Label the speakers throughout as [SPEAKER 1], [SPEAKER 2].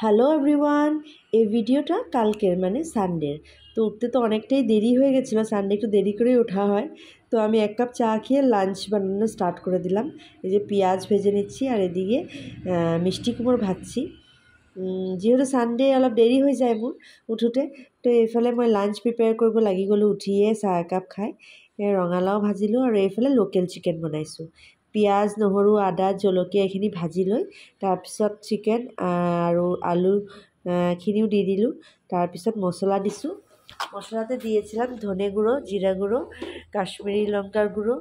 [SPEAKER 1] Hello everyone, এই ভিডিওটা কালকের মানে সানডের। তো উঠতে তো অনেকটাই দেরি হয়ে গেছিলো, সানডে একটু দেরি করেই ওঠা হয়। তো আমি 1 কাপ চা খেয়ে লাঞ্চ বানানো স্টার্ট করে দিলাম। এই যে পেঁয়াজ ভেজে নিচ্ছি আর এদিকে মিষ্টি কুমড়ো ভাজছি। যিহেতু সানডে অলপ দেৰি হৈ যায় মোৰ উঠোতে, তো এইফালে মই লাঞ্চ প্ৰিপেয়াৰ কৰিব লাগি গ'লোঁ। উঠিয়ে চাহ একাপ খাই ৰঙালাও ভাজিলোঁ আৰু এইফালে লোকেল চিকেন বনাইছোঁ। পিঁয়াজ, নহৰু, আদা, জলকীয়া এইখিনি ভাজি লৈ তাৰপিছত চিকেন আৰু আলু খিনিও দি দিলোঁ। তাৰপিছত মছলা দিছোঁ। মছলাতে দিয়েছিলাম ধনে গুঁড়ো, জিরা গুঁড়ো, কাশ্মীরি লঙ্কার গুঁড়ো,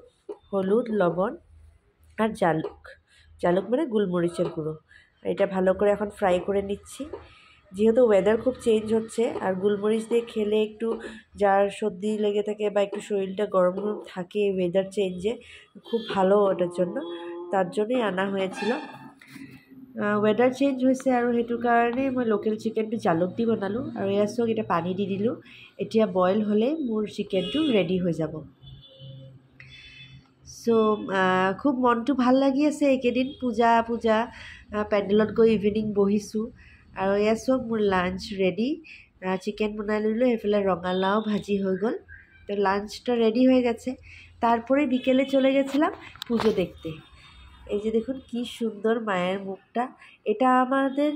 [SPEAKER 1] হলুদ, লবণ আর জালুক মানে গোলমরিচের গুঁড়ো। এটা ভালো করে এখন ফ্রাই করে নিচ্ছি। যেহেতু ওয়েদার খুব চেঞ্জ হচ্ছে আর গোলমরিচ দিয়ে খেলে একটু যার সর্দি লেগে থাকে বা একটু শরীরটা গরম গরম থাকে ওয়েদার চেঞ্জে, খুব ভালো ওটার জন্য, তার জন্যই আনা হয়েছিল। ওয়েদাৰ চেঞ্জ হৈছে আৰু সেইটো কাৰণে মই লোকেল চিকেনটো জালুক দি বনালোঁ আৰু এয়া চাওক এতিয়া পানী দি দিলোঁ। এতিয়া বইল হ'লে মোৰ চিকেনটো ৰেডি হৈ যাব। চ' খুব মনটো ভাল লাগি আছে এইকেইদিন। পূজা পেণ্ডেলত গৈ ইভিনিং বহিছোঁ আৰু এয়া চাওক মোৰ লাঞ্চ ৰেডি। চিকেন বনাই ললোঁ, এইফালে রঙালাও ভাজি হয়ে গেল। তো লাঞ্চটা রেডি হয়ে গেছে। তারপরে বিকেলে চলে গেছিলাম পুজো দেখতে। এই যে দেখুন কি সুন্দর মায়ের মুখটা। এটা আমাদের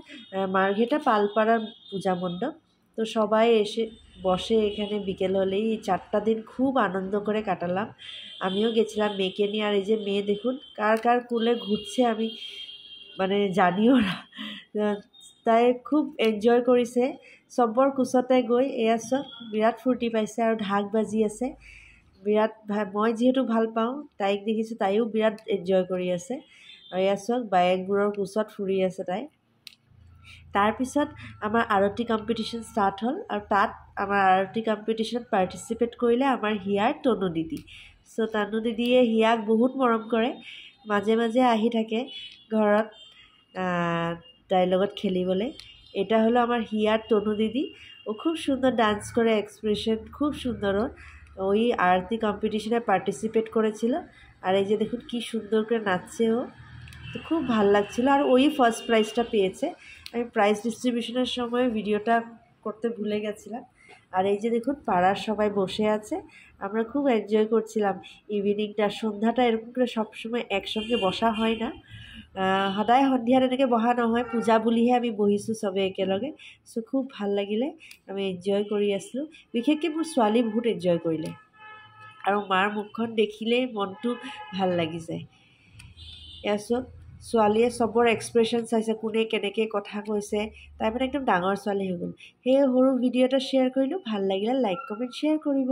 [SPEAKER 1] মার্ঘেটা পালপাড়ার পূজা মণ্ডপ। তো সবাই এসে বসে এখানে বিকেল হলেই। 4টা দিন খুব আনন্দ করে কাটালাম। আমিও গেছিলাম মেয়েকে নিয়ে। আর এই যে মেয়ে দেখুন কার কোলে ঘুরছে আমি মানে জানিও না। তাই খুব এনজয় কৰিছে চবৰ কোচতে গৈ। এয়া চব বিৰাট ফূৰ্তি পাইছে আৰু ঢাক বাজি আছে বিৰাট। মই যিহেতু ভাল পাওঁ, তাইক দেখিছোঁ তাইও বিৰাট এনজয় কৰি আছে। আৰু এয়া চাওক বায়েকবোৰৰ কোচত ফুৰি আছে তাই। তাৰপিছত আমাৰ আৰতি কম্পিটিশ্যন ষ্টাৰ্ট হ'ল আৰু তাত আমাৰ আৰতি কম্পিটিশ্যনত পাৰ্টিচিপেট কৰিলে আমাৰ হিয়াৰ তনু দিদি। চ' তনু দিদিয়ে হিয়াক বহুত মৰম কৰে, মাজে মাজে আহি থাকে ঘৰত তাইৰ লগত খেলিবলৈ। এটা হলো আমার হিয়ার তনু দিদি। ও খুব সুন্দর ডান্স করে, এক্সপ্রেশন খুব সুন্দর। ওই আরতি কম্পিটিশনে পার্টিসিপেট করেছিল আর এই যে দেখুন কি সুন্দর করে নাচছে ও। তো খুব ভাল লাগছিল আর ওই ফার্স্ট প্রাইজটা পেয়েছে। আমি প্রাইজ ডিস্ট্রিবিউশনের সময় ভিডিওটা করতে ভুলে গেছিলাম। আর এই যে দেখুন পাড়ার সবাই বসে আছে, আমরা খুব এনজয় করছিলাম ইভিনিংটা। সন্ধ্যাটা এরকম করে সবসময় একসঙ্গে বসা হয় না, সদায় সন্ধিয়া তেনেকৈ বহা নহয়, পূজা বুলিহে আমি বহিছোঁ চবে একেলগে। চ' খুব ভাল লাগিলে, আমি এনজয় কৰি আছিলোঁ। বিশেষকৈ মোৰ ছোৱালী বহুত এনজয় কৰিলে আৰু মাৰ মুখখন দেখিলেই মনটো ভাল লাগি যায়। এয়া চব ছোৱালীয়ে চবৰ এক্সপ্ৰেশ্যন চাইছে, কোনে কেনেকৈ কথা কৈছে। তাই মানে একদম ডাঙৰ ছোৱালী হৈ গ'ল। সেয়ে সৰু ভিডিঅ' এটা শ্বেয়াৰ কৰিলোঁ। ভাল লাগিলে লাইক কমেণ্ট শ্বেয়াৰ কৰিব।